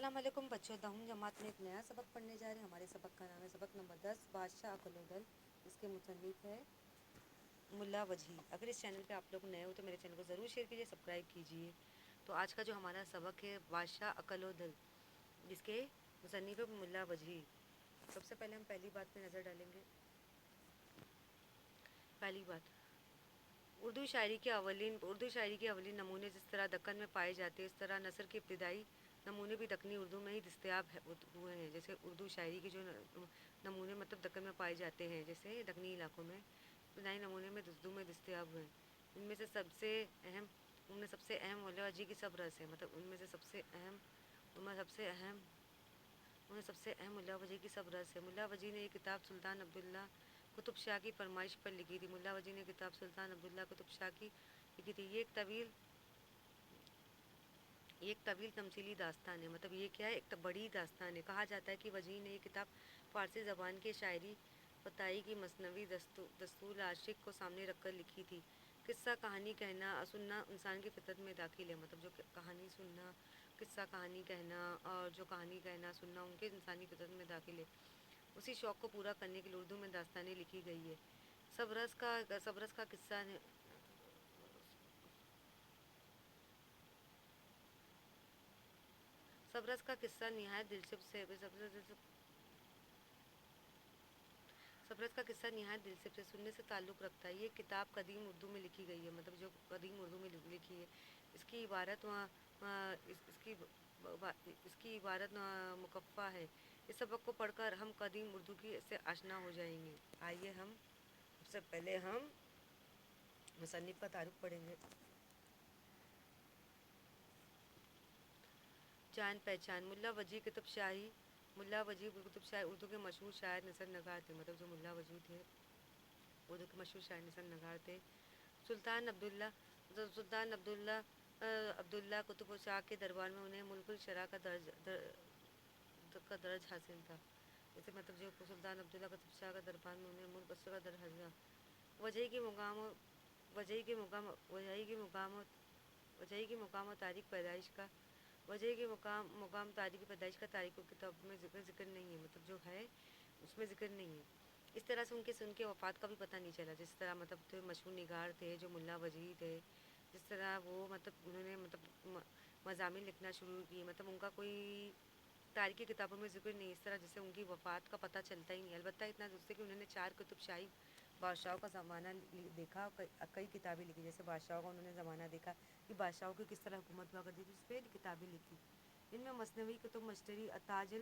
السلام علیکم بچوں، ہم جماعت میں ایک نیا سبق پڑھنے جا رہے ہیں۔ ہمارے سبق کا نام ہے سبق نمبر 10 بادشاہ عقل و دل، اس کے مصنف ہے ملا وجہی۔ اگر اس چینل پہ آپ لوگ نئے ہو تو میرے چینل کو ضرور شیئر کیجیے، سبسکرائب کیجیے۔ تو آج کا جو ہمارا سبق ہے بادشاہ عقل و دل، جس کے مصنف ہے ملا وجہی۔ سب سے پہلے ہم پہلی بات پہ نظر ڈالیں گے۔ پہلی بات، اردو شاعری کے اولین نمونے جس طرح دکن میں پائے جاتے ہیں، اس طرح نثر کے ابتدائی نمونے بھی دکنی اردو میں ہی دستیاب ہوئے ہیں۔ جیسے اردو شاعری کے جو نمونے مطلب دکن میں پائے جاتے ہیں، جیسے دکنی علاقوں میں ابتدائی نمونے میں اردو میں دستیاب ہوئے ہیں۔ ان میں سے سب سے اہم ملا وجہی کی سب رس ہے، مطلب ان میں سے سب سے اہم ملا وجہی کی سب رس ہے۔ ملا وجہی نے یہ کتاب سلطان عبداللہ قطب شاہ کی فرمائش پر لکھی تھی۔ ملا وجہی نے کتاب سلطان عبداللہ قطب شاہ کی لکھی تھی۔ یہ ایک طویل تمثیلی داستان ہے، مطلب یہ کیا ہے، ایک بڑی داستان ہے۔ کہا جاتا ہے کہ وجہی نے یہ کتاب فارسی زبان کے شاعری فتائی کی مثنوی دستور عاشق کو سامنے رکھ کر لکھی تھی۔ قصہ کہانی کہنا سننا انسان کی فطرت میں داخل ہے، مطلب جو کہانی سننا، قصہ کہانی کہنا اور جو کہانی کہنا سننا ان کے انسانی فطرت میں داخل ہے۔ اسی شوق کو پورا کرنے کے لیے اردو میں داستانیں لکھی گئی ہے۔ سبرس کا قصہ نہایت دلچسپ ہے۔ سبرس کا قصہ نہایت دلچسپ سے سننے سے تعلق رکھتا ہے۔ یہ کتاب قدیم اردو میں لکھی گئی ہے، مطلب جو قدیم اردو میں لکھی ہے۔ اس کی عبارت مکفّہ ہے۔ اس سبق کو پڑھ کر ہم قدیم اردو کی سے آشنا ہو جائیں گے۔ آئیے سب سے پہلے ہم مصنف کا تعارف پڑھیں گے۔ جان پہچان، ملا وجہی قطب شاہی اردو کے مشہور شاعر نثر نگار تھے، مطلب جو ملا وجہی تھے اردو کے مشہور شاعر نثر نگار تھے۔ سلطان عبداللہ قطب شاہ کے دربار میں انہیں ملک الشرا کا درج حاصل تھا۔ جیسے مطلب جو سلطان عبداللہ قطب شاہ کا دربار میں انہیں ملک الشرا کا درج حاصل تھا۔ وجہی کی مقام و تاریخ پیدائش تاریخ و کتاب میں ذکر نہیں ہے، مطلب جو ہے اس میں ذکر نہیں ہے۔ اس طرح سے ان کے وفات کا بھی پتہ نہیں چلا۔ جس طرح مطلب مشہور نگار تھے جو ملا وجہی تھے، جس طرح وہ مطلب انہوں نے مطلب مضامین لکھنا شروع کیے، مطلب ان کا کوئی تاریخی کتابوں میں ذکر نہیں، اس طرح جس سے ان کی وفات کا پتہ چلتا ہی نہیں۔ البتہ اتنا دوسرے کہ انہوں نے 4 قطب شاہی بادشاہوں کا زمانہ دیکھا، کئی کتابیں لکھی، جیسے بادشاہوں کا انہوں نے زمانہ دیکھا کہ بادشاہوں کی کس طرح حکومت ہوا کرتی تھی، اس پہ کتابیں لکھی۔ ان میں مثنوی کتب مشتری تاج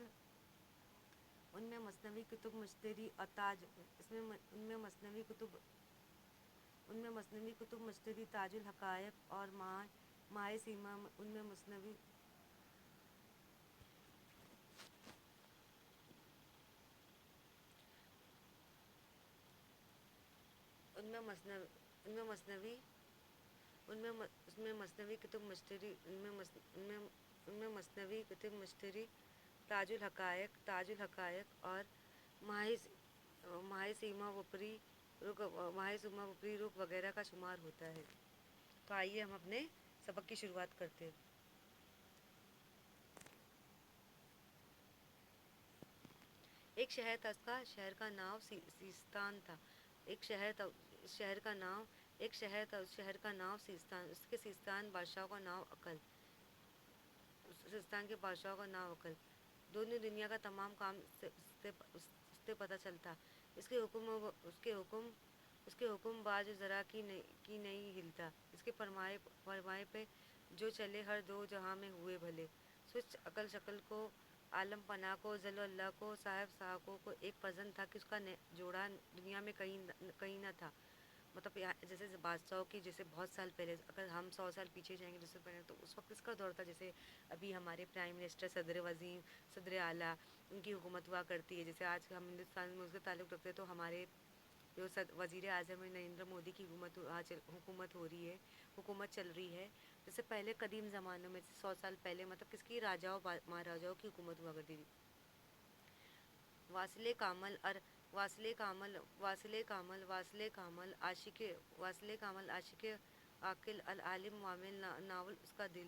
الحقائق اور ماہ سیما تاج الحقائق اور ماہ سیما وپری رخ وغیرہ کا شمار ہوتا ہے۔ تو آئیے ہم اپنے سبق کی شروعات کرتے ہیں۔ ایک شہر تھا، شہر کا نام سیستان تھا۔ اس شہر کا نام سیستان، اس کے سیستان کے بادشاہوں کا نام عقل۔ دونوں دنیا کا تمام کام اس سے پتہ چلتا۔ اس کے حکم باز ذرا کی نہیں ہلتا۔ اس کے فرمائے پہ جو چلے ہر دو جہاں میں ہوئے بھلے۔ سوچ عقل شکل کو، عالم پناہ کو، ذل و اللہ کو، صاحب ساکوں کو ایک پسند تھا کہ اس کا جوڑا دنیا میں کہیں نہ تھا۔ مطلب جیسے بادشاہوں کی، جیسے بہت سال پہلے، اگر ہم 100 سال پیچھے جائیں گے جس سے پہلے، تو اس وقت اس کا دور تھا جیسے ابھی ہمارے پرائم منسٹر، صدر وزیر، صدر اعلیٰ، ان کی حکومت ہوا کرتی ہے۔ جیسے آج ہم ہندوستان میں اس کے تعلق رکھتے ہیں تو ہمارے جو وزیر اعظم نریندر مودی کی حکومت چل رہی ہے۔ جیسے پہلے قدیم زمانوں میں 100 سال پہلے مطلب کس کی، راجاؤں مہاراجاؤں کی حکومت ہوا کرتی تھی۔ واصل کامل عاشق عاقل العالم عامل ناول اس کا دل،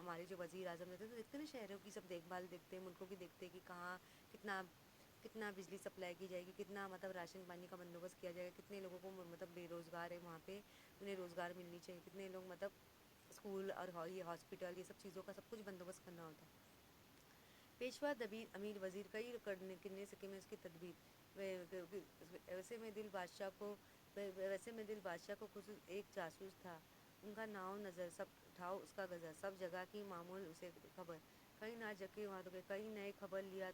ہمارے جو وزیر اعظم رہتے ہیں تو دیکھتے ہیں نا شہروں کی سب دیکھ بھال دیکھتے ہیں، ملکوں کی دیکھتے ہیں کہ کہاں کتنا کتنا بجلی سپلائی کی جائے گی، کتنا مطلب راشن پانی کا بندوبست کیا جائے گا، کتنے لوگوں کو مطلب بے روزگار ہے وہاں پہ انہیں روزگار ملنی چاہیے، کتنے لوگ مطلب اسکول اور یہ ہاسپٹل یہ سب چیزوں کا سب کچھ بندوبست کرنا ہوتا ہے۔ پیشوا دبیر امیر وزیر کئی کرنے سکے میں اس کی تدبیر ویسے میں دل بادشاہ کو خصوص ایک جاسوس تھا، ان کا ناؤ نظر سب ٹھاؤ اس کا گزر، سب جگہ کی معمول اسے خبر، کہیں نہ جگہ وہاں تو کہیں نئے خبر لیا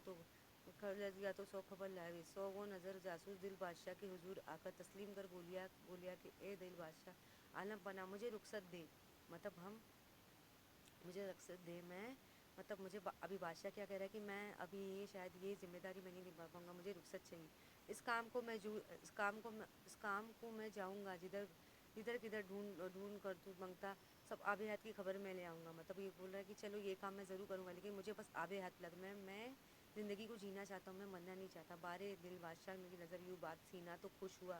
تو سو خبر لائے، سو وہ نظر جاسوس دل بادشاہ کے حضور آ کر تسلیم کر بولیا کہ اے دل بادشاہ عالم پناہ مجھے رخصت دے، مطلب مجھے رخصت دے، میں مطلب مجھے ابھی بادشاہ کیا کہہ رہا ہے کہ میں ابھی شاید یہ ذمہ داری میں نہیں نبھا پاؤں گا، مجھے رخصت چاہیے، اس کام کو میں جاؤں گا جدھر کدھر ڈھونڈ کر تو منگتا سب آب حیات کی خبر میں لے آؤں گا، مطلب یہ بول رہا ہے کہ چلو یہ کام میں ضرور کروں گا لیکن مجھے بس آب حیات لگ میں زندگی کو جینا چاہتا ہوں، میں مرنا نہیں چاہتا، بارے دل بادشاہ میری نظر یوں بات سینا تو خوش ہوا،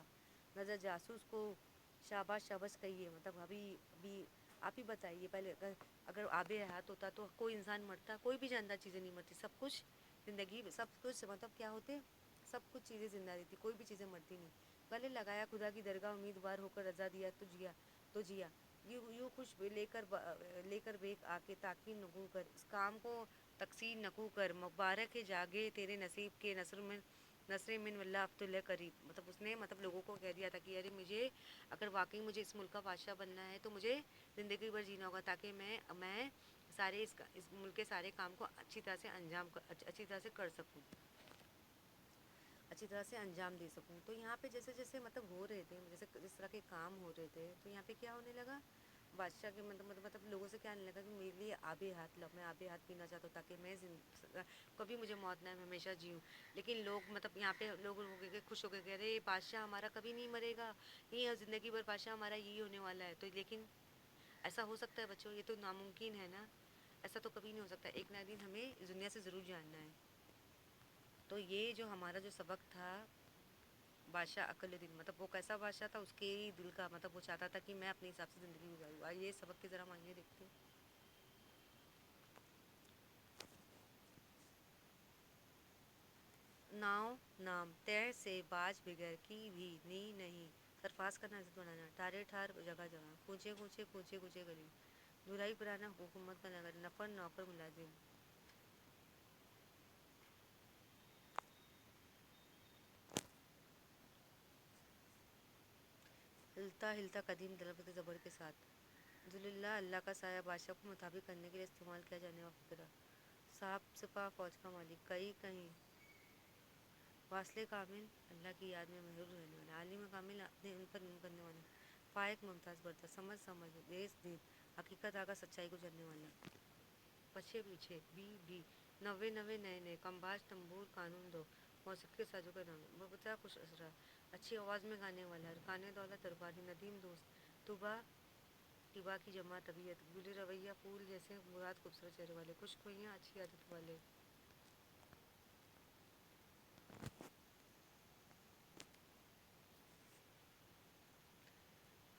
نظر جاسوس کو شاباش کہیے، مطلب ابھی آپ ہی بتائیے پہلے اگر آب حیات ہوتا تو کوئی انسان مرتا، کوئی بھی جاندار چیزیں نہیں مرتی، سب کچھ زندگی سب کچھ مطلب کیا ہوتے سب کچھ چیزیں زندہ رہتی، کوئی بھی چیزیں مرتی نہیں، گلے لگایا خدا کی درگاہ امیدوار ہو کر رضا دیا تو جیا یوں خوش لے کر بیک آ کے تاخیر نگوں کر اس کام کو تقسیر نکو کر، مبارک ہے جاگے تیرے نصیب کے نصر من واللہ عبد اللہ قریب، مطلب اس نے مطلب لوگوں کو کہہ دیا تھا کہ ارے مجھے اگر واقعی مجھے اس ملک کا بادشاہ بننا ہے تو مجھے زندگی بھر جینا ہوگا تاکہ میں سارے اس ملک کے سارے کام کو اچھی طرح سے کر سکوں، اچھی طرح سے انجام دے سکوں۔ تو یہاں پہ جیسے جیسے مطلب ہو رہے تھے، جیسے جس طرح کے کام ہو رہے تھے تو یہاں پہ کیا ہونے لگا، بادشاہ کے مطلب لوگوں سے کیا آنے لگا کہ میرے لیے آب حیات میں آب حیات پینا چاہتا ہوں تاکہ میں کبھی مجھے موت نہ ہے، میں ہمیشہ جیوں، لیکن لوگ مطلب یہاں پہ لوگ خوش ہو کے کہہ رہے بادشاہ ہمارا کبھی نہیں مرے گا، یہ زندگی بھر بادشاہ ہمارا یہی ہونے والا ہے، تو لیکن ایسا ہو سکتا ہے بچوں، یہ تو ناممکن ہے نا، ایسا تو کبھی نہیں ہو سکتا، ایک نہ ایک دن ہمیں اس دنیا سے ضرور جاننا ہے۔ تو یہ جو ہمارا جو سبق تھا بادشاہ عقل دل، مطلب وہ کیسا بادشاہ تھا، اس کے ہی دل کا مطلب وہ چاہتا تھا کہ میں اپنے حساب سے زندگی گزاروں، آئیے سبق کے ذرا مانگے دیکھتے ہیں۔ ناؤ نام تیر سے باز بغیر کی بھی نی نہیں، سرفراز کرنا عزت بنانا، ٹھارے ٹھار جگہ جگہ، کوچے گلی، دھلائی پرانا حکومت کا نگر، نفر نوکر ملازم، ہلتا قدیم دلبت زبر کے ساتھ، ذواللہ اللہ کا سایہ بادشاہ کو مطابق کرنے کے لیے استعمال کیا جانے والا فقرہ، صاحب سپاہ فوج کا مالک، کہیں واصل کامل اللہ کی یاد میں محروم رہنے والا، عالم کامل اپنے ان پر علم کرنے والا، فائق ممتاز برتر، سمجھ دیس دید حقیقت آگا سچائی کو جاننے والا، پچھے پیچھے بھی نوے نئے کمباز تنبور قانون دو، موسیقی کے سازوں کا نام، بچہ خوش اسرا، اچھی آواز میں گانے والا، ارکان دولت دربانی، ندیم دوست، طبا کی جمع طبیعت، گلی رویہ پھول جیسے مراد خوبصورت چہرے والے، خوش خویاں اچھی عادت والے،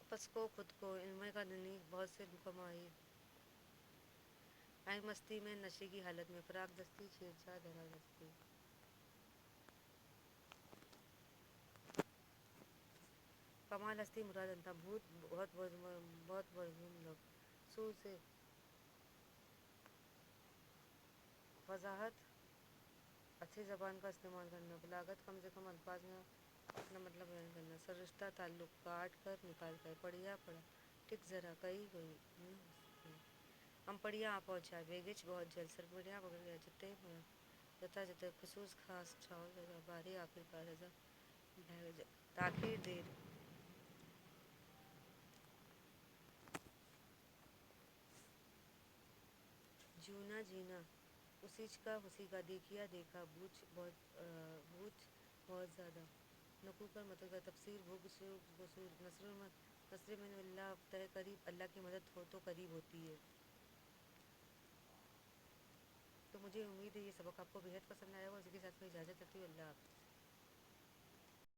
پس کو خود کو علم کا دنی بہت سے کمائی، آئے مستی میں نشے کی حالت میں، فراق دستی چھیڑ چھاڑ دھرا دستی، کمال ہستی مراد انتا بہت برہم لوگ، سور سے وضاحت اچھی زبان کا استعمال کرنا، بلاغت کم سے کم الفاظ میں اپنا مطلب بیان کرنا، سرشتہ تعلق کاٹ کر نکال کر، پڑھیا پڑھا، ٹک ذرا کئی کوئی، ہم پڑھیا آ پہنچا، بیگچ بہت جلد، سربڑیا پکڑ گیا، جتے جتا خصوص خاص چھاؤ جگہ، بارے آخر کار رضا تاخیر دیر، جونا جینا، اسی کا دیکھا بوجھ بہت زیادہ، نکو کر مطلب تفسیر نصر من اللہ قریب، اللہ کی مدد ہو تو قریب ہوتی ہے۔ تو مجھے امید ہے یہ سبق آپ کو بے حد پسند آیا ہوگا، اسی کے ساتھ میں اجازت لیتی ہوں، اللہ حافظ۔